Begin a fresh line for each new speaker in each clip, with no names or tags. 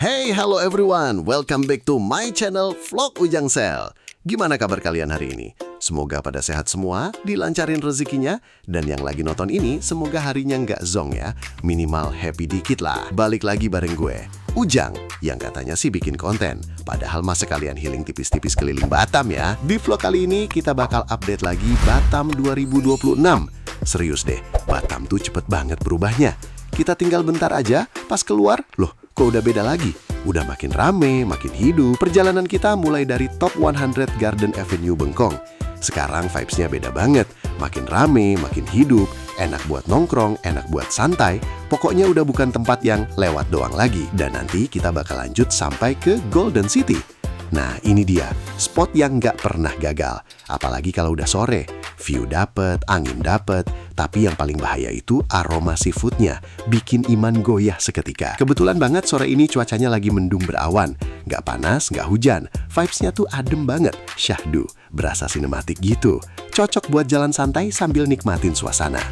Hey, hello everyone. Welcome back to my channel Vlog Ujang Sel. Gimana kabar kalian hari ini? Semoga pada sehat semua, dilancarin rezekinya, dan yang lagi nonton ini semoga harinya nggak zong ya. Minimal happy dikit lah. Balik lagi bareng gue, Ujang, yang katanya sih bikin konten. Padahal masa kalian healing tipis-tipis keliling Batam ya. Di vlog kali ini kita bakal update lagi Batam 2026. Serius deh, Batam tuh cepet banget berubahnya. Kita tinggal bentar aja, pas keluar, loh kok udah beda lagi? Udah makin rame, makin hidup. Perjalanan kita mulai dari Top 100 Garden Avenue Bengkong. Sekarang vibes-nya beda banget. Makin rame, makin hidup, enak buat nongkrong, enak buat santai. Pokoknya udah bukan tempat yang lewat doang lagi. Dan nanti kita bakal lanjut sampai ke Golden City. Nah, ini dia, spot yang nggak pernah gagal. Apalagi kalau udah sore. View dapet, angin dapet. Tapi yang paling bahaya itu aroma seafoodnya. Bikin iman goyah seketika. Kebetulan banget sore ini cuacanya lagi mendung berawan. Nggak panas, nggak hujan. Vibes-nya tuh adem banget. Syahdu, berasa sinematik gitu. Cocok buat jalan santai sambil nikmatin suasana.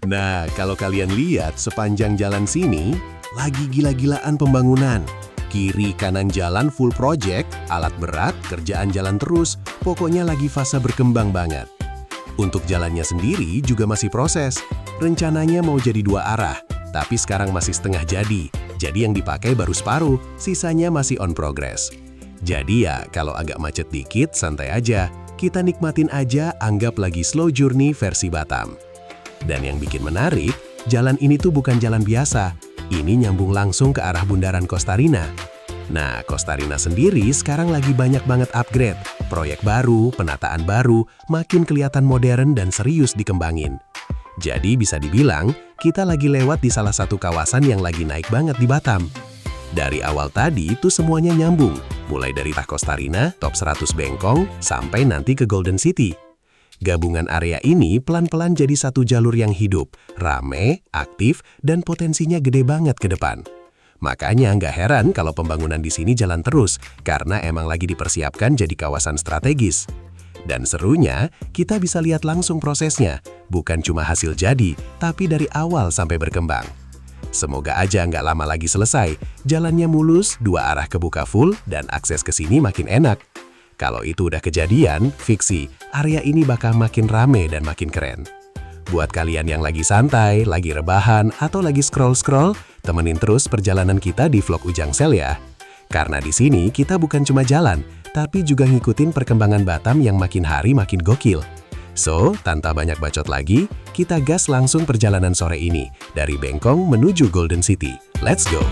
Nah, kalau kalian lihat sepanjang jalan sini, lagi gila-gilaan pembangunan. Kiri kanan jalan full project, alat berat, kerjaan jalan terus, pokoknya lagi fase berkembang banget. Untuk jalannya sendiri juga masih proses. Rencananya mau jadi 2 arah, tapi sekarang masih setengah jadi. Jadi yang dipakai baru separuh, sisanya masih on progress. Jadi ya, kalau agak macet dikit, santai aja. Kita nikmatin aja, anggap lagi slow journey versi Batam. Dan yang bikin menarik, jalan ini tuh bukan jalan biasa. Ini nyambung langsung ke arah bundaran Kostarina. Nah, Kostarina sendiri sekarang lagi banyak banget upgrade. Proyek baru, penataan baru, makin kelihatan modern dan serius dikembangin. Jadi bisa dibilang, kita lagi lewat di salah satu kawasan yang lagi naik banget di Batam. Dari awal tadi itu semuanya nyambung. Mulai dari Kostarina, Top 100 Bengkong, sampai nanti ke Golden City. Gabungan area ini pelan-pelan jadi satu jalur yang hidup, rame, aktif, dan potensinya gede banget ke depan. Makanya nggak heran kalau pembangunan di sini jalan terus, karena emang lagi dipersiapkan jadi kawasan strategis. Dan serunya, kita bisa lihat langsung prosesnya, bukan cuma hasil jadi, tapi dari awal sampai berkembang. Semoga aja nggak lama lagi selesai, jalannya mulus, 2 arah kebuka full, dan akses ke sini makin enak. Kalau itu udah kejadian, fiksi, area ini bakal makin rame dan makin keren. Buat kalian yang lagi santai, lagi rebahan, atau lagi scroll-scroll, temenin terus perjalanan kita di vlog Ujang Sel ya. Karena di sini kita bukan cuma jalan, tapi juga ngikutin perkembangan Batam yang makin hari makin gokil. So, tanpa banyak bacot lagi, kita gas langsung perjalanan sore ini, dari Bengkong menuju Golden City. Let's go!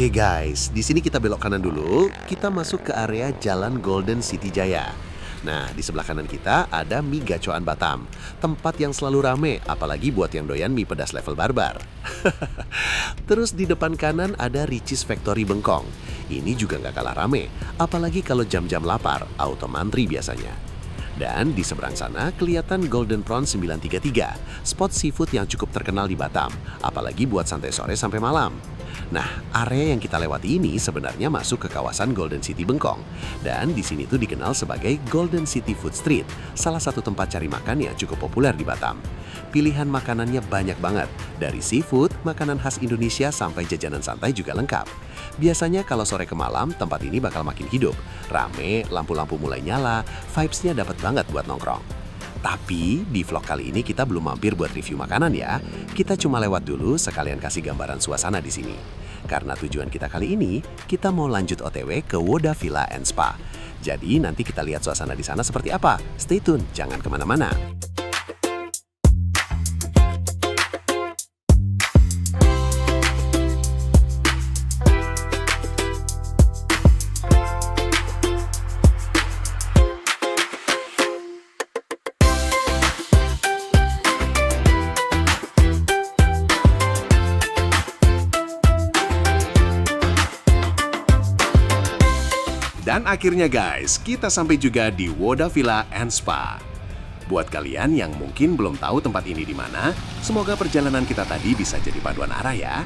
Oke guys, di sini kita belok kanan dulu, kita masuk ke area Jalan Golden City Jaya. Nah, di sebelah kanan kita ada Mie Gacoan Batam, tempat yang selalu rame, apalagi buat yang doyan mie pedas level barbar. Terus di depan kanan ada Ricis Factory Bengkong. Ini juga nggak kalah rame, apalagi kalau jam-jam lapar, auto mantri biasanya. Dan di seberang sana kelihatan Golden Prawn 933, spot seafood yang cukup terkenal di Batam, apalagi buat santai sore sampai malam. Nah, area yang kita lewati ini sebenarnya masuk ke kawasan Golden City Bengkong. Dan di sini tuh dikenal sebagai Golden City Food Street, salah satu tempat cari makan yang cukup populer di Batam. Pilihan makanannya banyak banget, dari seafood, makanan khas Indonesia sampai jajanan santai juga lengkap. Biasanya kalau sore ke malam, tempat ini bakal makin hidup. Rame, lampu-lampu mulai nyala, vibes-nya dapat banget buat nongkrong. Tapi di vlog kali ini kita belum mampir buat review makanan ya. Kita cuma lewat dulu sekalian kasih gambaran suasana di sini. Karena tujuan kita kali ini, kita mau lanjut OTW ke Woda Villa and Spa. Jadi nanti kita lihat suasana di sana seperti apa. Stay tune, jangan kemana-mana. Dan akhirnya guys, kita sampai juga di Woda Villa and Spa. Buat kalian yang mungkin belum tahu tempat ini di mana, semoga perjalanan kita tadi bisa jadi paduan arah ya.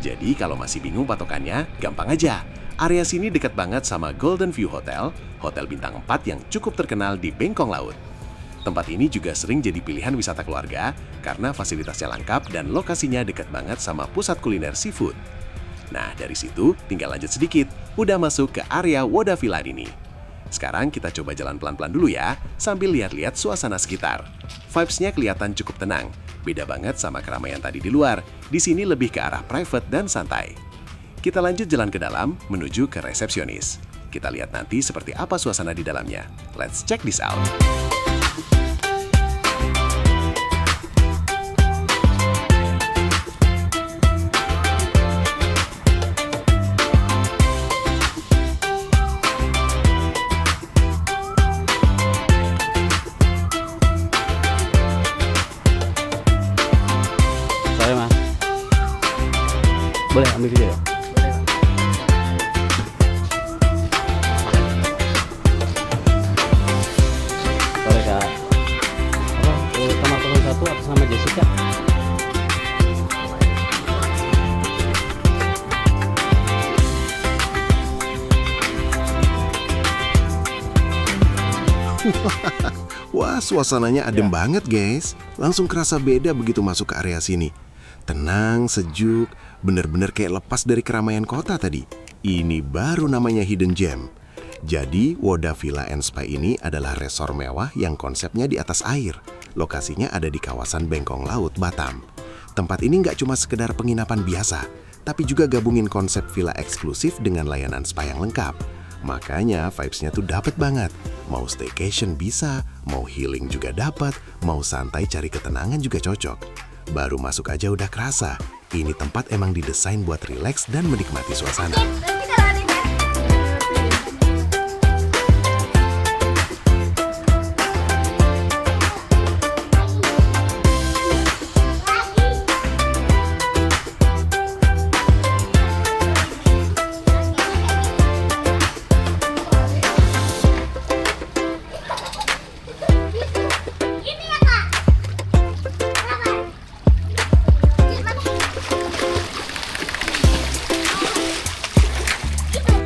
Jadi kalau masih bingung patokannya, gampang aja. Area sini dekat banget sama Golden View Hotel, hotel bintang 4 yang cukup terkenal di Bengkong Laut. Tempat ini juga sering jadi pilihan wisata keluarga karena fasilitasnya lengkap dan lokasinya dekat banget sama pusat kuliner seafood. Nah, dari situ tinggal lanjut sedikit, udah masuk ke area Woda Villa ini. Sekarang kita coba jalan pelan-pelan dulu ya, sambil lihat-lihat suasana sekitar. Vibes-nya kelihatan cukup tenang, beda banget sama keramaian tadi di luar. Di sini lebih ke arah private dan santai. Kita lanjut jalan ke dalam, menuju ke resepsionis. Kita lihat nanti seperti apa suasana di dalamnya. Let's check this out.
Sorry mas, boleh ambil video ya? Sorry kak, kamar 01 atas nama Jessica.
Wah, suasananya adem banget guys. Langsung kerasa beda begitu masuk ke area sini. Tenang, sejuk, bener-bener kayak lepas dari keramaian kota tadi. Ini baru namanya hidden gem. Jadi, Woda Villa and Spa ini adalah resor mewah yang konsepnya di atas air. Lokasinya ada di kawasan Bengkong Laut, Batam. Tempat ini nggak cuma sekedar penginapan biasa, tapi juga gabungin konsep villa eksklusif dengan layanan spa yang lengkap. Makanya vibes-nya tuh dapet banget. Mau staycation bisa, mau healing juga dapat, mau santai cari ketenangan juga cocok. Baru masuk aja udah kerasa, ini tempat emang didesain buat rileks dan menikmati suasana.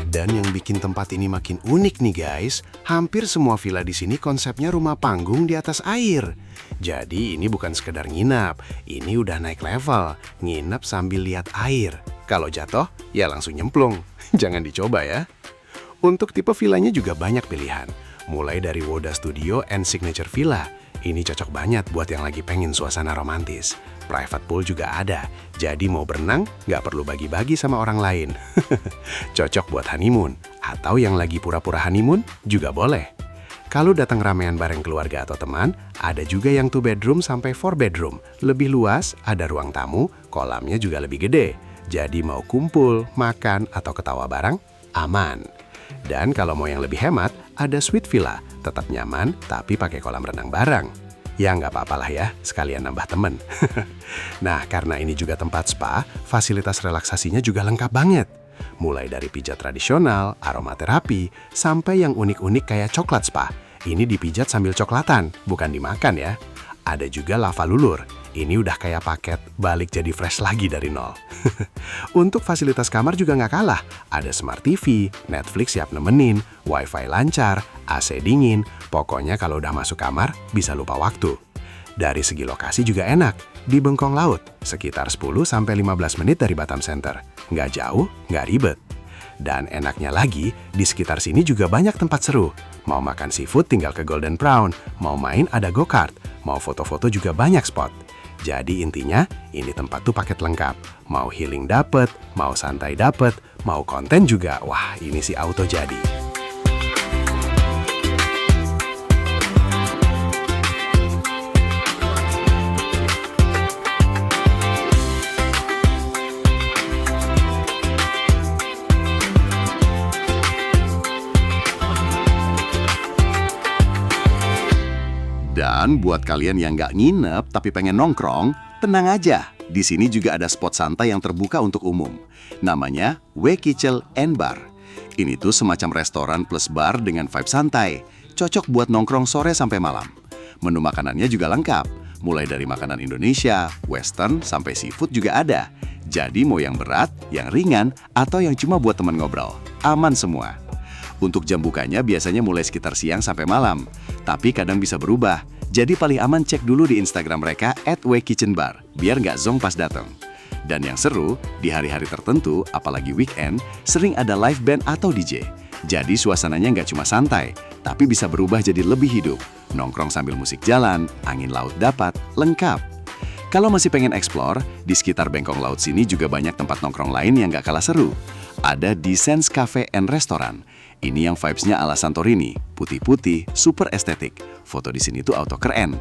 Dan yang bikin tempat ini makin unik nih guys, hampir semua villa di sini konsepnya rumah panggung di atas air. Jadi ini bukan sekedar nginap, ini udah naik level, nginap sambil lihat air. Kalau jatuh, ya langsung nyemplung. Jangan dicoba ya. Untuk tipe villanya juga banyak pilihan, mulai dari Woda Studio and Signature Villa. Ini cocok banget buat yang lagi pengen suasana romantis. Private pool juga ada, jadi mau berenang nggak perlu bagi-bagi sama orang lain. Cocok buat honeymoon, atau yang lagi pura-pura honeymoon juga boleh. Kalau datang ramean bareng keluarga atau teman, ada juga yang 2 bedroom sampai 4 bedroom. Lebih luas, ada ruang tamu, kolamnya juga lebih gede. Jadi mau kumpul, makan, atau ketawa bareng, aman. Dan kalau mau yang lebih hemat, ada suite villa, tetap nyaman tapi pakai kolam renang bareng. Ya nggak apa-apalah ya, sekalian nambah temen. Nah, karena ini juga tempat spa, fasilitas relaksasinya juga lengkap banget. Mulai dari pijat tradisional, aromaterapi, sampai yang unik-unik kayak coklat spa. Ini dipijat sambil coklatan, bukan dimakan ya. Ada juga lava lulur. Ini udah kayak paket balik jadi fresh lagi dari nol. Untuk fasilitas kamar juga nggak kalah. Ada Smart TV, Netflix siap nemenin, Wi-Fi lancar, AC dingin. Pokoknya kalau udah masuk kamar, bisa lupa waktu. Dari segi lokasi juga enak. Di Bengkong Laut, sekitar 10-15 menit dari Batam Center. Nggak jauh, nggak ribet. Dan enaknya lagi, di sekitar sini juga banyak tempat seru. Mau makan seafood tinggal ke Golden Prawn, mau main ada go-kart, mau foto-foto juga banyak spot. Jadi intinya, ini tempat tuh paket lengkap. Mau healing dapet, mau santai dapet, mau konten juga, wah ini sih auto jadi. Dan buat kalian yang nggak nginep tapi pengen nongkrong, tenang aja. Di sini juga ada spot santai yang terbuka untuk umum. Namanya We Kitchen and Bar.
Ini tuh semacam restoran plus bar dengan vibe santai. Cocok buat nongkrong sore sampai malam. Menu makanannya juga lengkap. Mulai dari makanan Indonesia, western, sampai seafood juga ada. Jadi mau yang berat, yang ringan, atau yang cuma buat teman ngobrol. Aman semua. Untuk jam bukanya biasanya mulai sekitar siang sampai malam. Tapi kadang bisa berubah. Jadi paling aman cek dulu di Instagram mereka @wkitchenbar, biar nggak zonk pas datang. Dan yang seru, di hari-hari tertentu, apalagi weekend, sering ada live band atau DJ. Jadi suasananya nggak cuma santai, tapi bisa berubah jadi lebih hidup. Nongkrong sambil musik jalan, angin laut dapat, lengkap. Kalau masih pengen explore, di sekitar Bengkong Laut sini juga banyak tempat nongkrong lain yang nggak kalah seru. Ada Descents Cafe and Restaurant. Ini yang vibes-nya ala Santorini, putih-putih, super estetik. Foto di sini tuh auto keren.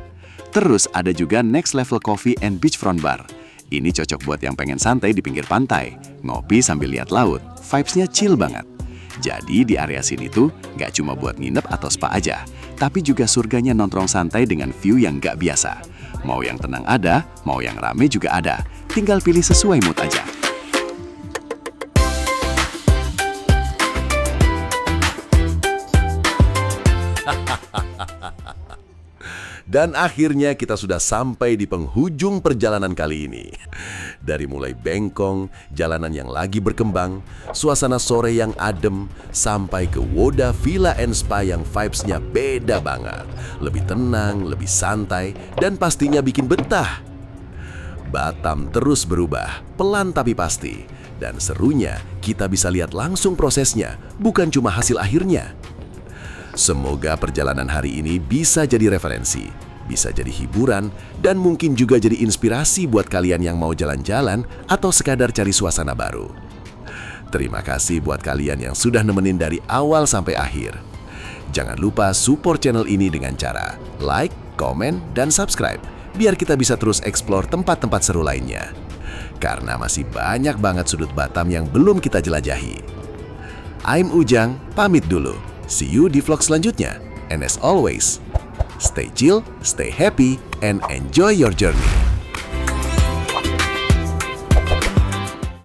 Terus ada juga Next Level Coffee and Beachfront Bar. Ini cocok buat yang pengen santai di pinggir pantai, ngopi sambil lihat laut, vibes-nya chill banget. Jadi di area sini tuh nggak cuma buat nginep atau spa aja, tapi juga surganya nongkrong santai dengan view yang nggak biasa. Mau yang tenang ada, mau yang rame juga ada, tinggal pilih sesuai mood aja.
Dan akhirnya kita sudah sampai di penghujung perjalanan kali ini. Dari mulai Bengkong, jalanan yang lagi berkembang, suasana sore yang adem, sampai ke Woda Villa and Spa yang vibes-nya beda banget. Lebih tenang, lebih santai, dan pastinya bikin betah. Batam terus berubah, pelan tapi pasti. Dan serunya, kita bisa lihat langsung prosesnya, bukan cuma hasil akhirnya. Semoga perjalanan hari ini bisa jadi referensi, bisa jadi hiburan, dan mungkin juga jadi inspirasi buat kalian yang mau jalan-jalan atau sekadar cari suasana baru. Terima kasih buat kalian yang sudah nemenin dari awal sampai akhir. Jangan lupa support channel ini dengan cara like, komen, dan subscribe, biar kita bisa terus explore tempat-tempat seru lainnya. Karena masih banyak banget sudut Batam yang belum kita jelajahi. I'm Ujang, pamit dulu. See you di vlog selanjutnya. And as always, stay chill, stay happy, and enjoy your journey.